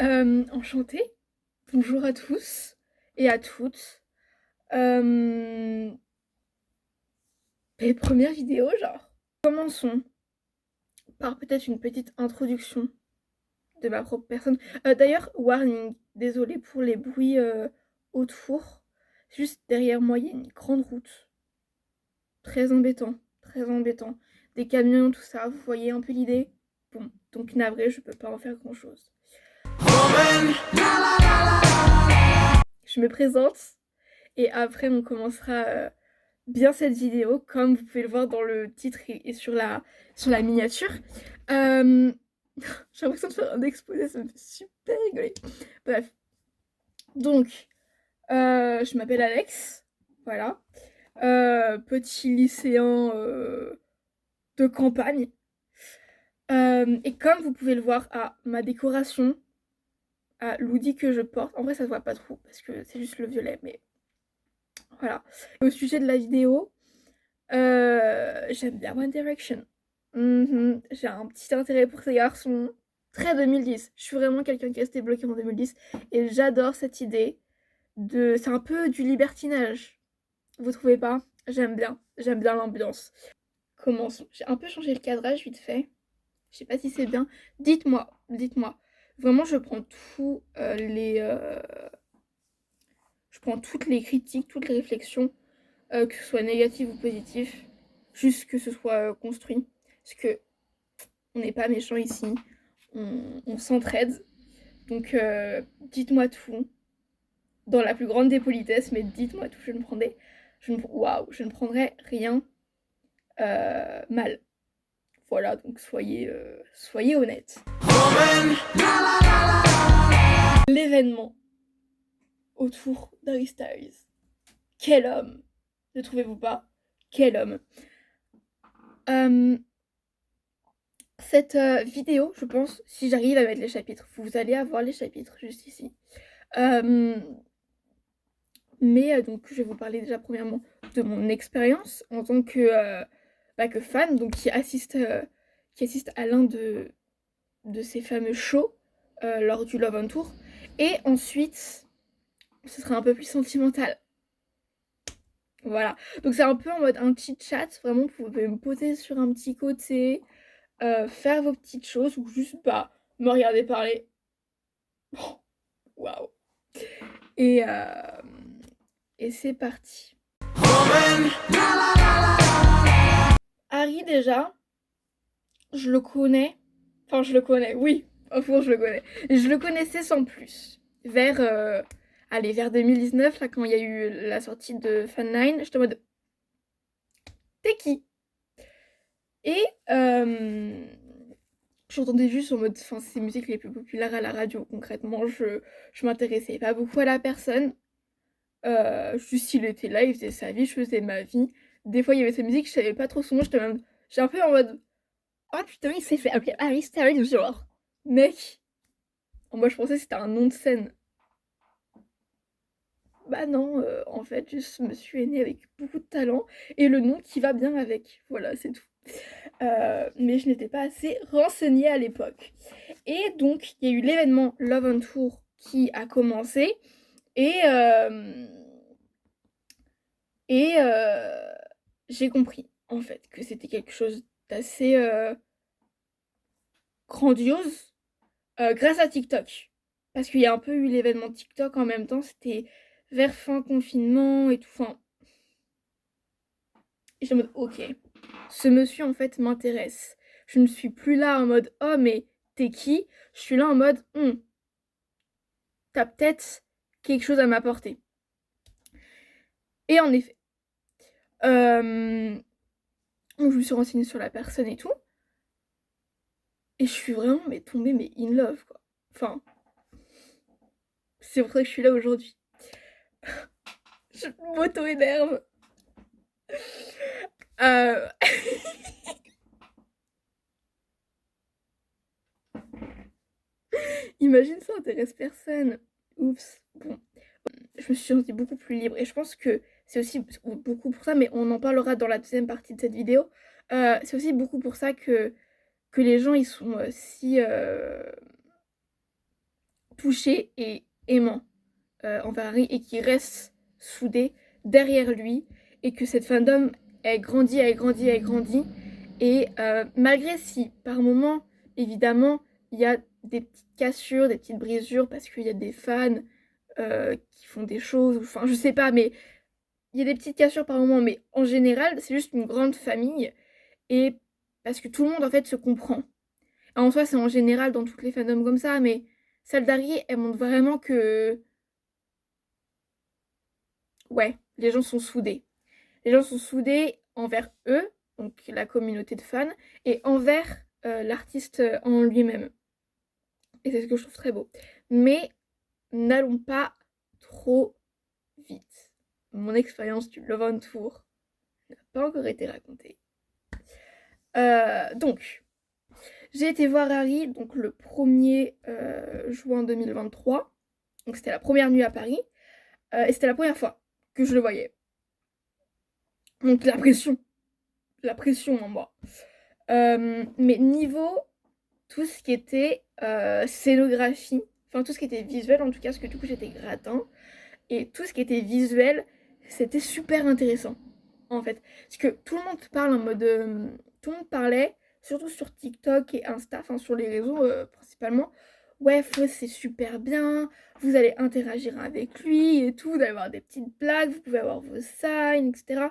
Enchantée. Bonjour à tous et à toutes. Les premières vidéos, genre. Commençons par peut-être une petite introduction de ma propre personne. D'ailleurs, warning, désolée pour les bruits autour. Juste derrière moi, il y a une grande route. Très embêtant, très embêtant. Des camions, tout ça, vous voyez un peu l'idée? Bon, donc navré, je peux pas en faire grand-chose. Je me présente et après on commencera bien cette vidéo, comme vous pouvez le voir dans le titre et sur la miniature. J'ai l'impression de faire un exposé, ça me fait super rigoler. Bref, donc je m'appelle Alex, voilà. Petit lycéen de campagne. Et comme vous pouvez le voir à ma décoration, à l'hoodie que je porte, en vrai ça se voit pas trop parce que c'est juste le violet, mais voilà. Au sujet de la vidéo, j'aime bien One Direction. J'ai un petit intérêt pour ces garçons. Très 2010. Je suis vraiment quelqu'un qui est resté bloqué en 2010. Et j'adore cette idée de... C'est un peu du libertinage. Vous trouvez pas? J'aime bien. J'aime bien l'ambiance. Commençons. J'ai un peu changé le cadrage vite fait. Je sais pas si c'est bien. Dites-moi. Dites-moi. Vraiment, je prends tout je prends toutes les critiques, toutes les réflexions, que ce soit négatif ou positif, juste que ce soit construit. Parce que on n'est pas méchants ici, on s'entraide. Donc dites-moi tout, dans la plus grande des politesses, mais dites-moi tout, je ne prendrai rien mal. Voilà, donc soyez honnêtes. L'événement autour d'Harry Styles. Quel homme! Ne trouvez-vous pas? Quel homme! Cette vidéo, je pense, si j'arrive à mettre les chapitres, vous allez avoir les chapitres juste ici. Mais donc je vais vous parler déjà premièrement de mon expérience en tant que fan, donc qui assiste à l'un de ces fameux shows lors du Love on Tour. Et ensuite, ce sera un peu plus sentimental. Voilà. Donc c'est un peu en mode un petit chat, vraiment vous pouvez me poser sur un petit côté, faire vos petites choses ou juste me regarder parler. Waouh. Et, euh, et c'est parti. Harry déjà, je le connais. Enfin je le connais, oui, au fond je le connais. Je le connaissais sans plus. Vers 2019, là quand il y a eu la sortie de Fan9, j'étais en mode t'es qui? Et j'entendais juste en mode, enfin, ces musiques les plus populaires à la radio, concrètement, je m'intéressais pas beaucoup à la personne. Juste il était là, il faisait sa vie, je faisais ma vie. Des fois il y avait sa musique, je savais pas trop son nom, j'étais un peu en mode, oh putain, il s'est fait appeler Harry Styles, genre, mec. Moi je pensais que c'était un nom de scène. Bah non, en fait, juste ce monsieur est né avec beaucoup de talent et le nom qui va bien avec. Voilà, c'est tout. Mais je n'étais pas assez renseignée à l'époque. Et donc, il y a eu l'événement Love on Tour qui a commencé. Et, et j'ai compris, en fait, que c'était quelque chose d'assez grandiose grâce à TikTok. Parce qu'il y a un peu eu l'événement TikTok en même temps. C'était vers fin confinement et tout. Enfin, j'étais en mode, ok, ce monsieur, en fait, m'intéresse. Je ne suis plus là en mode, oh, mais t'es qui? Je suis là en mode, t'as peut-être quelque chose à m'apporter. Et en effet, donc je me suis renseignée sur la personne et tout. Et je suis vraiment tombée in love, quoi. Enfin, c'est pour ça que je suis là aujourd'hui. Je m'auto-énerve. Euh... Imagine ça intéresse personne. Oups. Bon. Je me suis sentie beaucoup plus libre. Et je pense que c'est aussi beaucoup pour ça, mais on en parlera dans la deuxième partie de cette vidéo. C'est aussi beaucoup pour ça que les gens, ils sont si touché et aimant envers Harry et qui reste soudé derrière lui et que cette fandom elle grandit, elle grandit, elle grandit et malgré si par moments évidemment il y a des petites cassures, des petites brisures parce qu'il y a des fans qui font des choses, enfin je sais pas mais il y a des petites cassures par moment mais en général c'est juste une grande famille et parce que tout le monde en fait se comprend. En soi c'est en général dans toutes les fandoms comme ça mais celle d'Harry elle montre vraiment que ouais, les gens sont soudés. Les gens sont soudés envers eux, donc la communauté de fans, et envers l'artiste en lui-même. Et c'est ce que je trouve très beau. Mais n'allons pas trop vite. Mon expérience du Love on Tour n'a pas encore été racontée. Donc, j'ai été voir Harry donc, le 1er juin 2023. Donc c'était la première nuit à Paris. Et c'était la première fois que je le voyais. Donc la pression en moi. Mais niveau tout ce qui était scénographie, enfin tout ce qui était visuel en tout cas, parce que du coup j'étais gratin, et tout ce qui était visuel, c'était super intéressant en fait. Parce que tout le monde parle en mode... tout le monde parlait, surtout sur TikTok et Insta, enfin sur les réseaux principalement. Ouais, Fauss c'est super bien, vous allez interagir avec lui et tout, vous allez avoir des petites blagues, vous pouvez avoir vos signs, etc.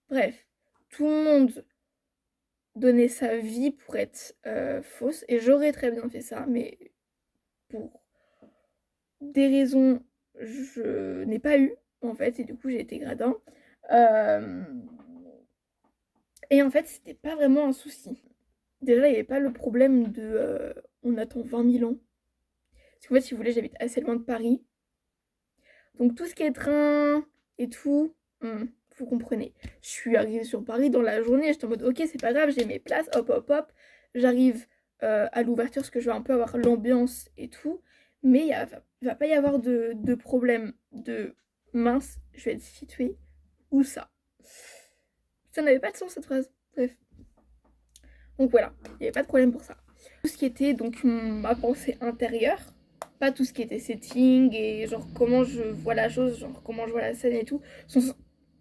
Bref, tout le monde donner sa vie pour être fausse. Et j'aurais très bien fait ça, mais pour des raisons, je n'ai pas eu, en fait. Et du coup, j'ai été gradin. Euh, Et en fait, c'était pas vraiment un souci. Déjà, il n'y avait pas le problème de on attend 20 000 ans. Parce qu'en fait, si vous voulez, j'habite assez loin de Paris. Donc tout ce qui est train et tout, vous comprenez. Je suis arrivée sur Paris dans la journée, j'étais en mode ok, c'est pas grave, j'ai mes places, hop hop hop. J'arrive à l'ouverture parce que je vais un peu avoir l'ambiance et tout. Mais va pas y avoir de problème de mince, je vais être située où ça. Ça n'avait pas de sens cette phrase. Bref. Donc voilà, il n'y avait pas de problème pour ça. Tout ce qui était donc ma pensée intérieure, pas tout ce qui était setting et genre comment je vois la chose, genre comment je vois la scène et tout.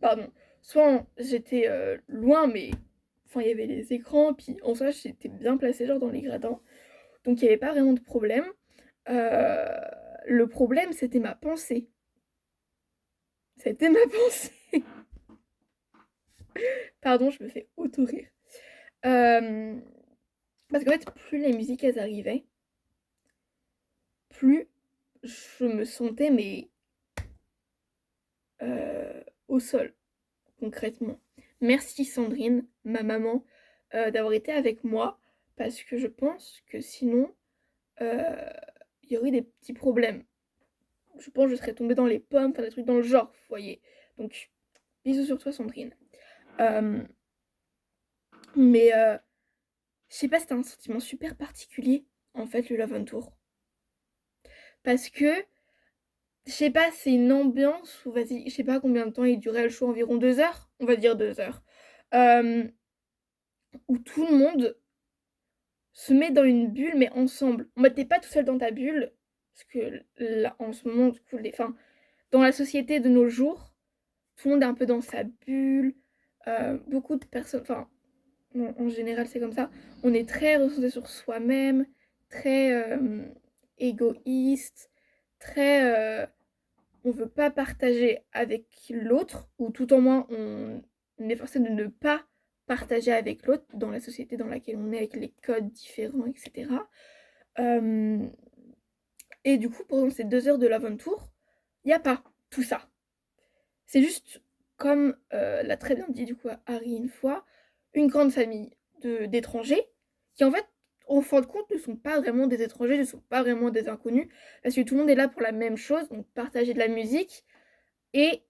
Pardon. Soit j'étais loin, mais enfin il y avait les écrans, puis en soi j'étais bien placée genre dans les gradins. Donc il n'y avait pas vraiment de problème. Le problème c'était ma pensée. C'était ma pensée. Pardon, je me fais auto-rire. Parce qu'en fait, plus les musiques elles arrivaient, plus je me sentais mais au sol, concrètement. Merci Sandrine, ma maman, d'avoir été avec moi, parce que je pense que sinon, il y aurait des petits problèmes. Je pense que je serais tombée dans les pommes, enfin des trucs dans le genre, vous voyez. Donc, bisous sur toi Sandrine. Euh, mais, je sais pas, c'était un sentiment super particulier, en fait, le Love on Tour. Parce que je sais pas, c'est une ambiance où, vas-y, je sais pas combien de temps il durait le show, environ 2 heures, on va dire 2 heures, où tout le monde se met dans une bulle, mais ensemble. En mode, t'es pas tout seul dans ta bulle, parce que là, en ce moment, du coup, dans la société de nos jours, tout le monde est un peu dans sa bulle, beaucoup de personnes, enfin, en général, c'est comme ça, on est très recentré sur soi-même, très égoïste, très on veut pas partager avec l'autre, ou tout au moins on est forcé de ne pas partager avec l'autre dans la société dans laquelle on est, avec les codes différents, etc. Et du coup, pendant ces 2 heures de l'aventure, il n'y a pas tout ça. C'est juste, comme l'a très bien dit du coup Harry une fois, une grande famille d'étrangers qui en fait, au fin de compte, ne sont pas vraiment des étrangers, ne sont pas vraiment des inconnus, parce que tout le monde est là pour la même chose, donc partager de la musique, et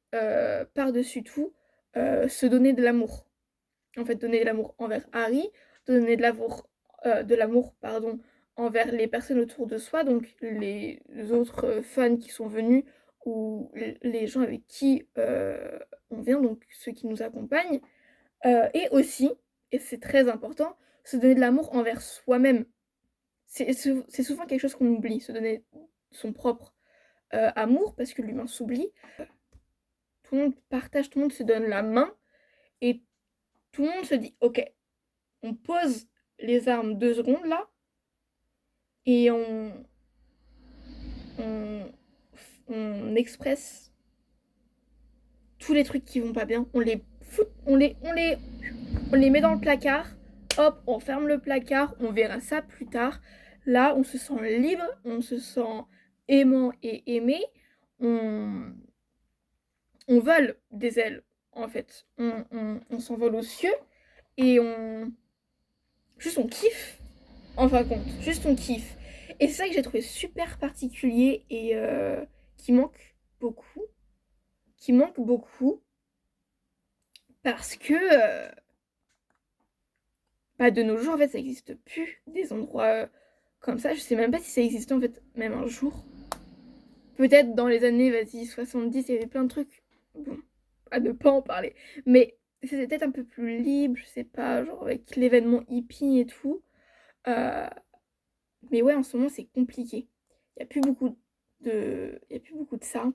par-dessus tout, se donner de l'amour. En fait, donner de l'amour envers Harry, donner de l'amour pardon, envers les personnes autour de soi, donc les autres fans qui sont venus ou les gens avec qui on vient, donc ceux qui nous accompagnent. Et aussi, et c'est très important, se donner de l'amour envers soi-même. C'est souvent quelque chose qu'on oublie, se donner son propre amour, parce que l'humain s'oublie. Tout le monde partage, tout le monde se donne la main, et tout le monde se dit, ok, on pose les armes 2 secondes là, et on, on expresse tous les trucs qui vont pas bien, on les fout, on les met dans le placard, hop, on ferme le placard, on verra ça plus tard. Là, on se sent libre, on se sent aimant et aimé, on, on vole des ailes, en fait. On s'envole aux cieux et juste on kiffe, en fin de compte, juste on kiffe. Et c'est ça que j'ai trouvé super particulier et qui manque beaucoup, parce que de nos jours, en fait, ça n'existe plus, des endroits comme ça. Je sais même pas si ça existait, en fait, même un jour. Peut-être dans les années, vas-y, 70, il y avait plein de trucs. Bon, à ne pas en parler. Mais c'était peut-être un peu plus libre, je sais pas, genre avec l'événement hippie et tout. Euh, mais ouais, en ce moment, c'est compliqué. Il n'y a plus beaucoup il y a plus beaucoup de ça.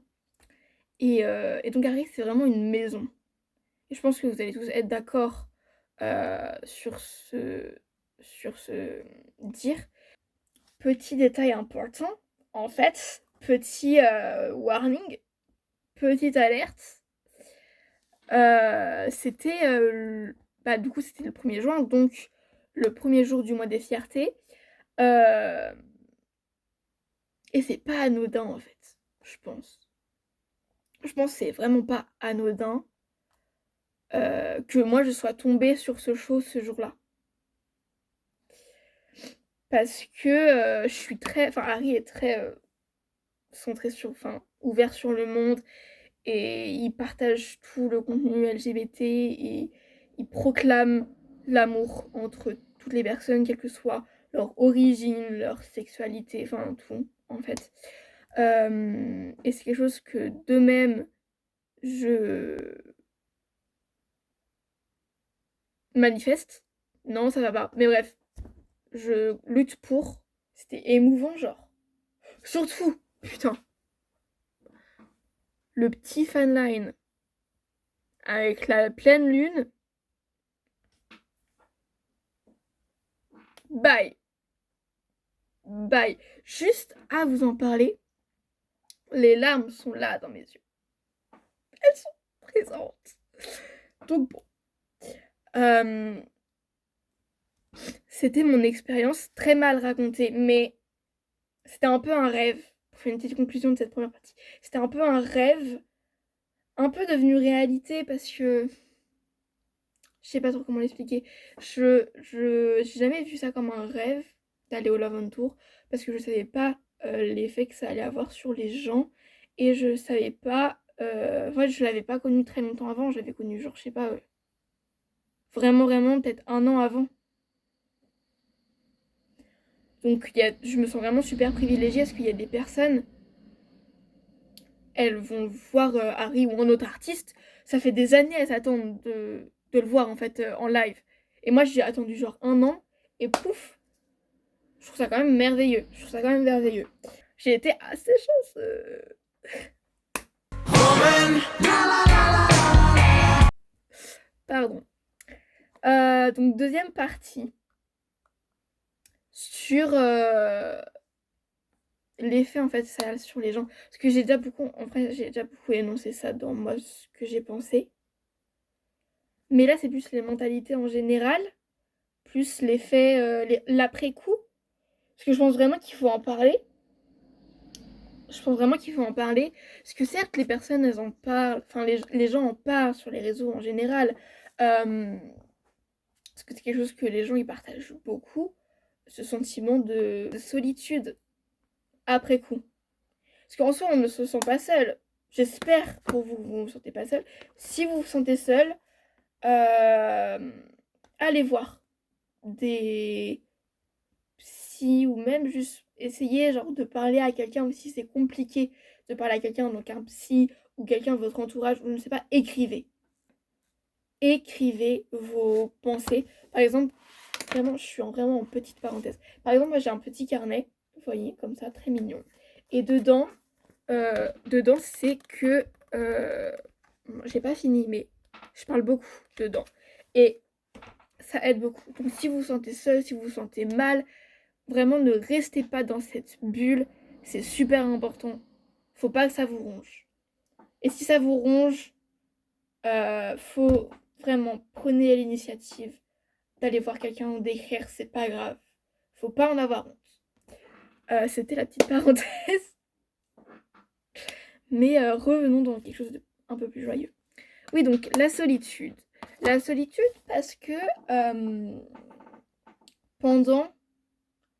Et donc, Harry, c'est vraiment une maison. Et je pense que vous allez tous être d'accord sur ce dire. Petit détail important, en fait, petit warning, petite alerte. C'était du coup c'était le 1er juin, donc le premier jour du mois des fiertés. Et c'est pas anodin en fait, je pense. Je pense que c'est vraiment pas anodin que moi je sois tombée sur ce show ce jour-là. Parce que je suis très. Enfin, Harry est très centré sur. Enfin, ouvert sur le monde. Et il partage tout le contenu LGBT. Et il proclame l'amour entre toutes les personnes, quelle que soit leur origine, leur sexualité, enfin tout, en fait. Et c'est quelque chose que de même, je manifeste. Non, ça va pas. Mais bref, je lutte pour. C'était émouvant, genre. Surtout, putain, le petit fanline avec la pleine lune. Bye. Bye. Juste à vous en parler, les larmes sont là dans mes yeux. Elles sont présentes. Donc bon. C'était mon expérience très mal racontée, mais c'était un peu un rêve. Pour faire une petite conclusion de cette première partie. C'était un peu un rêve, un peu devenu réalité parce que je sais pas trop comment l'expliquer. J'ai jamais vu ça comme un rêve d'aller au Love on Tour parce que je savais pas l'effet que ça allait avoir sur les gens et je savais pas. En fait, je l'avais pas connu très longtemps avant. Je l'avais connu genre je sais pas vraiment peut-être un an avant. Donc je me sens vraiment super privilégiée parce qu'il y a des personnes, elles vont voir Harry ou un autre artiste. Ça fait des années elles s'attendent de le voir en fait en live. Et moi j'ai attendu genre un an et pouf, je trouve ça quand même merveilleux. Je trouve ça quand même merveilleux. J'ai été assez chanceuse. Pardon. Donc deuxième partie sur l'effet en fait ça a sur les gens. Parce que j'ai déjà beaucoup énoncé ça dans moi ce que j'ai pensé. Mais là c'est plus les mentalités en général, plus l'effet l'après-coup. Parce que je pense vraiment qu'il faut en parler. Je pense vraiment qu'il faut en parler. Parce que certes, les personnes, elles en parlent. Enfin, les gens en parlent sur les réseaux en général. Parce que c'est quelque chose que les gens, ils partagent beaucoup. Ce sentiment de solitude après coup. Parce qu'en soi, on ne se sent pas seul. J'espère pour vous, vous ne vous sentez pas seul. Si vous vous sentez seul, allez voir des psy ou même juste essayer genre de parler à quelqu'un aussi c'est compliqué de parler à quelqu'un donc un psy ou quelqu'un de votre entourage ou je ne sais pas, écrivez vos pensées. Par exemple, vraiment je suis vraiment en petite parenthèse, par exemple moi j'ai un petit carnet, vous voyez, comme ça, très mignon, Et dedans c'est que... j'ai pas fini, mais je parle beaucoup dedans. Et ça aide beaucoup. Donc si vous vous sentez seul, si vous vous sentez mal, vraiment ne restez pas dans cette bulle. C'est super important. Faut pas que ça vous ronge. Et si ça vous ronge, faut vraiment prenez l'initiative d'aller voir quelqu'un ou d'écrire, c'est pas grave. Faut pas en avoir honte. C'était la petite parenthèse. Mais revenons dans quelque chose de un peu plus joyeux. Oui, donc la solitude. La solitude parce que pendant,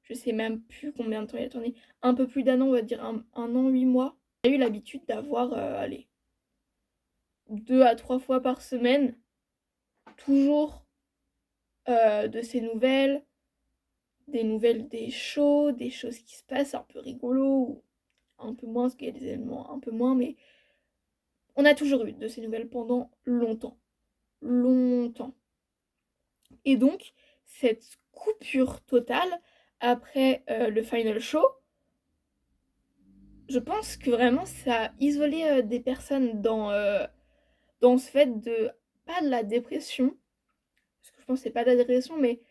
je sais même plus combien de temps il a tourné, un peu plus d'un an, on va dire un an, 8 mois, j'ai eu l'habitude d'avoir, allez, 2 à 3 fois par semaine, toujours de ces nouvelles, des nouvelles des shows, des choses qui se passent un peu rigolo, ou un peu moins, parce qu'il y a des événements un peu moins, mais on a toujours eu de ces nouvelles pendant longtemps. Longtemps. Et donc, cette coupure totale, après le final show, je pense que vraiment ça a isolé des personnes dans ce fait de, pas de la dépression, parce que je pense que c'est pas de la dépression, mais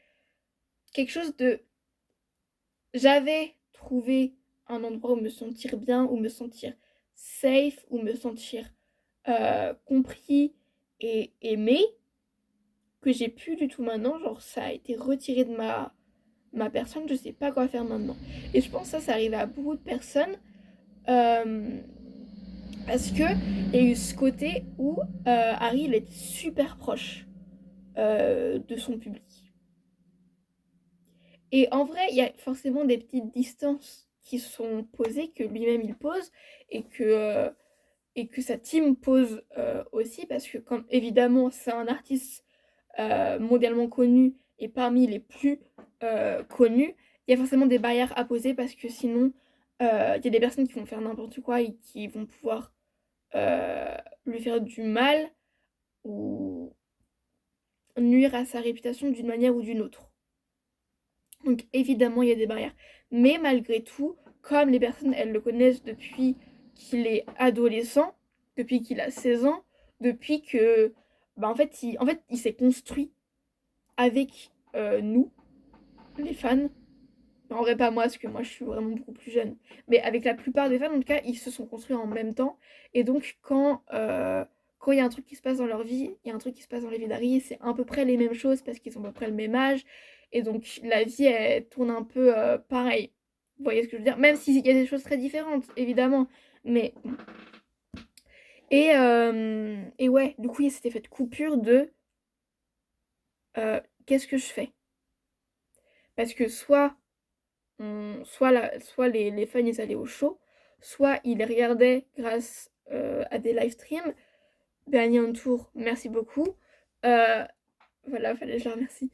quelque chose de, j'avais trouvé un endroit où me sentir bien, où me sentir safe, où me sentir compris et aimé, que j'ai plus du tout maintenant, genre ça a été retiré de ma personne, je sais pas quoi faire maintenant. Et je pense que ça arrive à beaucoup de personnes, parce que il y a eu ce côté où Harry il est super proche de son public. Et en vrai, il y a forcément des petites distances qui sont posées, que lui-même il pose, et que sa team pose aussi, parce que comme évidemment c'est un artiste mondialement connu et parmi les plus connus, il y a forcément des barrières à poser, parce que sinon il y a des personnes qui vont faire n'importe quoi et qui vont pouvoir lui faire du mal ou nuire à sa réputation d'une manière ou d'une autre. Donc évidemment, il y a des barrières. Mais malgré tout, comme les personnes, elles le connaissent depuis qu'il est adolescent, depuis qu'il a 16 ans, depuis que... Bah, en fait, il s'est construit avec nous, les fans. En vrai, pas moi, parce que moi, je suis vraiment beaucoup plus jeune. Mais avec la plupart des fans, en tout cas, ils se sont construits en même temps. Et donc, quand il y a un truc qui se passe dans leur vie, il y a un truc qui se passe dans la vie d'Harry, c'est à peu près les mêmes choses, parce qu'ils ont à peu près le même âge. Et donc, la vie, elle tourne un peu pareil. Vous voyez ce que je veux dire? Même s'il y a des choses très différentes, évidemment. Mais... Et ouais, du coup, il y a cet effet de coupure de... qu'est-ce que je fais? Parce que soit les fans ils allaient au show, soit ils les regardaient grâce à des live streams. Bernie Tour, merci beaucoup. Euh, voilà, fallait que je la remercie.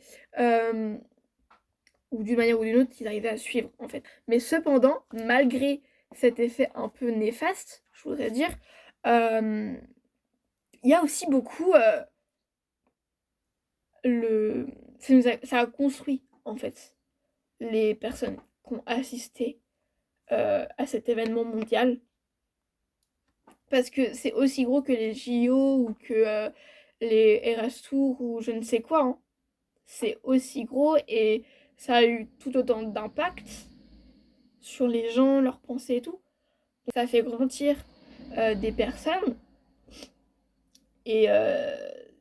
Ou d'une manière ou d'une autre, ils arrivaient à suivre en fait. Mais cependant, malgré cet effet un peu néfaste, je voudrais dire, il y a aussi beaucoup le. Ça a construit en fait les personnes qui ont assisté à cet événement mondial. Parce que c'est aussi gros que les JO ou que les Eras Tour ou je ne sais quoi, hein. C'est aussi gros et ça a eu tout autant d'impact sur les gens, leurs pensées et tout. Donc, ça fait grandir des personnes et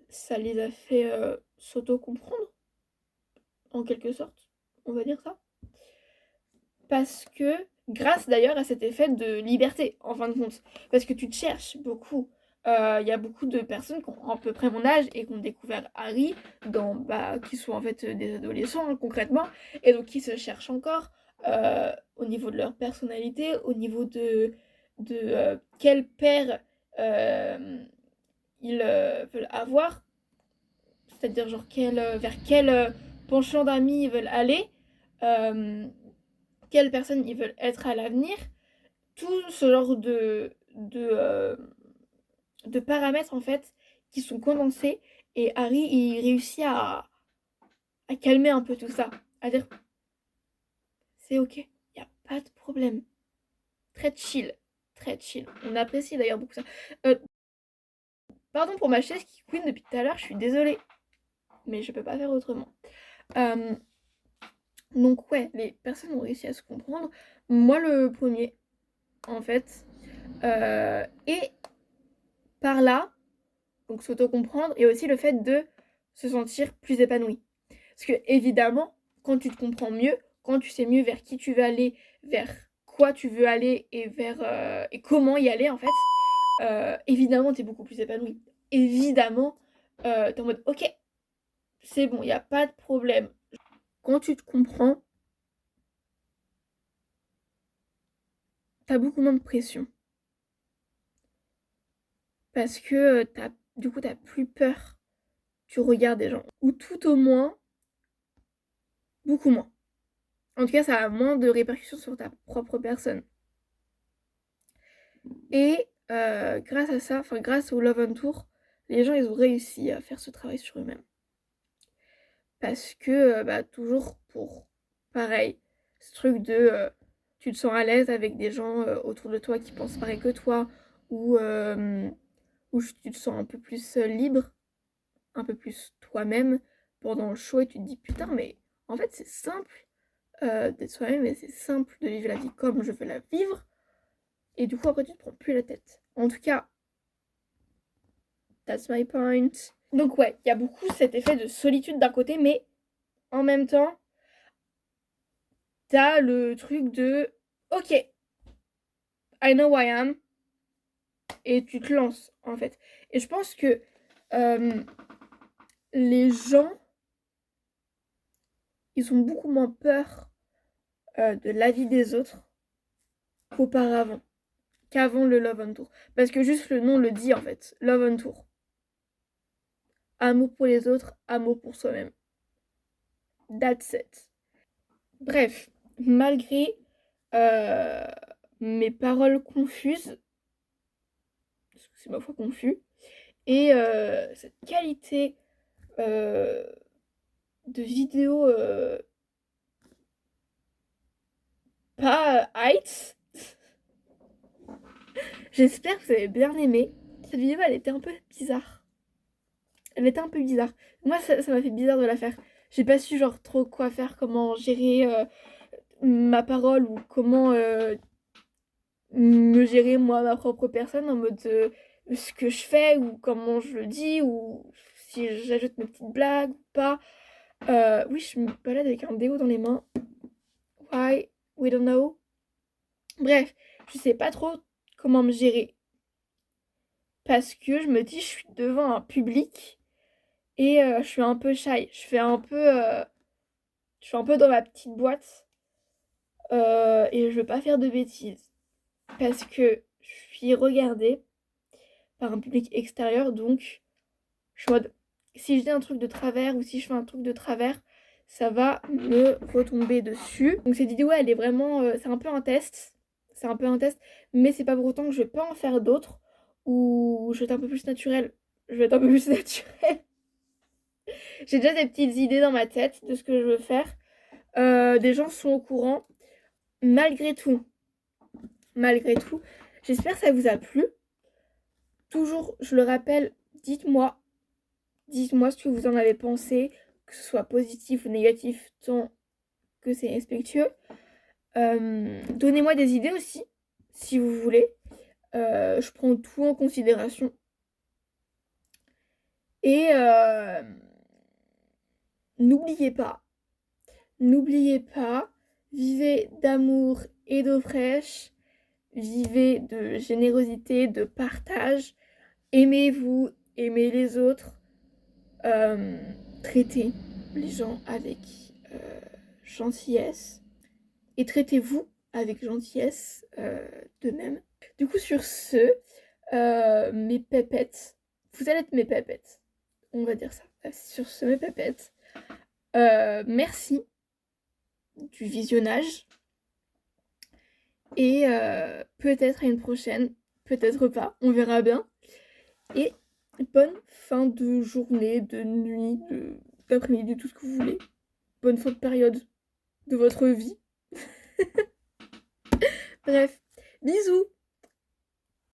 ça les a fait s'auto-comprendre, en quelque sorte, on va dire ça. Parce que, grâce d'ailleurs à cet effet de liberté, en fin de compte, parce que tu te cherches beaucoup. Il y a beaucoup de personnes qui ont à peu près mon âge et qui ont découvert Harry, qui sont en fait des adolescents, hein, concrètement, et donc qui se cherchent encore au niveau de leur personnalité, au niveau de quel père ils veulent avoir, c'est-à-dire genre vers quel penchant d'amis ils veulent aller. Euh, Quelles personnes ils veulent être à l'avenir, tout ce genre de paramètres en fait qui sont condensés, et Harry il réussit à calmer un peu tout ça, à dire c'est ok, il n'y a pas de problème, très chill. Très chill. On apprécie d'ailleurs beaucoup ça. Pardon pour ma chaise qui couine depuis tout à l'heure, je suis désolée. Mais je peux pas faire autrement. Donc ouais, les personnes ont réussi à se comprendre. Moi le premier, en fait. Et par là, donc s'auto-comprendre, et aussi le fait de se sentir plus épanoui. Parce que évidemment, quand tu te comprends mieux, quand tu sais mieux vers qui tu veux aller, vers quoi tu veux aller et vers et comment y aller en fait, évidemment t'es beaucoup plus épanoui. Évidemment, t'es en mode ok, c'est bon, y a pas de problème. Quand tu te comprends, t'as beaucoup moins de pression. Parce que du coup t'as plus peur du regard des gens. Ou tout au moins, beaucoup moins. En tout cas, ça a moins de répercussions sur ta propre personne. Et grâce à ça, enfin grâce au Love on Tour, les gens ils ont réussi à faire ce travail sur eux-mêmes. Parce que bah, toujours pour pareil, ce truc de tu te sens à l'aise avec des gens autour de toi qui pensent pareil que toi, ou tu te sens un peu plus libre, un peu plus toi-même pendant le show et tu te dis putain mais en fait c'est simple d'être soi-même et c'est simple de vivre la vie comme je veux la vivre. Et du coup, après, tu te prends plus la tête. En tout cas, that's my point. Donc ouais, il y a beaucoup cet effet de solitude d'un côté, mais en même temps, t'as le truc de ok, I know who I am, et tu te lances en fait. Et je pense que les gens, ils ont beaucoup moins peur de l'avis des autres qu'auparavant, qu'avant le Love on Tour. Parce que juste le nom le dit en fait, Love on Tour. Amour pour les autres, amour pour soi-même. That's it. Bref, malgré euh, mes paroles confuses, parce que c'est ma foi confus, et cette qualité euh, de vidéo pas heights, j'espère que vous avez bien aimé. Cette vidéo, elle était un peu bizarre. Elle était un peu bizarre. Moi, ça m'a fait bizarre de la faire. J'ai pas su genre trop quoi faire, comment gérer ma parole ou comment me gérer moi ma propre personne en mode ce que je fais ou comment je le dis ou si j'ajoute mes petites blagues ou pas. Oui, je me balade avec un déo dans les mains. Why? We don't know. Bref, je sais pas trop comment me gérer parce que je me dis je suis devant un public et je suis un peu shy. Je suis un peu dans ma petite boîte et je veux pas faire de bêtises parce que je suis regardée par un public extérieur, donc je suis en mode, si je dis un truc de travers ou si je fais un truc de travers, ça va me retomber dessus. Donc cette vidéo, elle est vraiment, c'est un peu un test, c'est un peu un test, mais c'est pas pour autant que je vais pas en faire d'autres, ou je vais être un peu plus naturelle. Je vais être un peu plus naturelle. J'ai déjà des petites idées dans ma tête de ce que je veux faire. Des gens sont au courant. Malgré tout, j'espère que ça vous a plu. Toujours, je le rappelle, dites-moi ce que vous en avez pensé, que ce soit positif ou négatif, tant que c'est respectueux. Donnez-moi des idées aussi, si vous voulez. Je prends tout en considération. Et n'oubliez pas, vivez d'amour et d'eau fraîche, vivez de générosité, de partage, aimez-vous, aimez les autres. Traitez les gens avec gentillesse et traitez-vous avec gentillesse de même. Du coup, sur ce, mes pépettes, vous allez être mes pépettes, on va dire ça. Sur ce, mes pépettes, merci du visionnage et peut-être à une prochaine, peut-être pas, on verra bien. Et bonne fin de journée, de nuit, d'après-midi, tout ce que vous voulez. Bonne fin de période de votre vie. Bref, Bisous!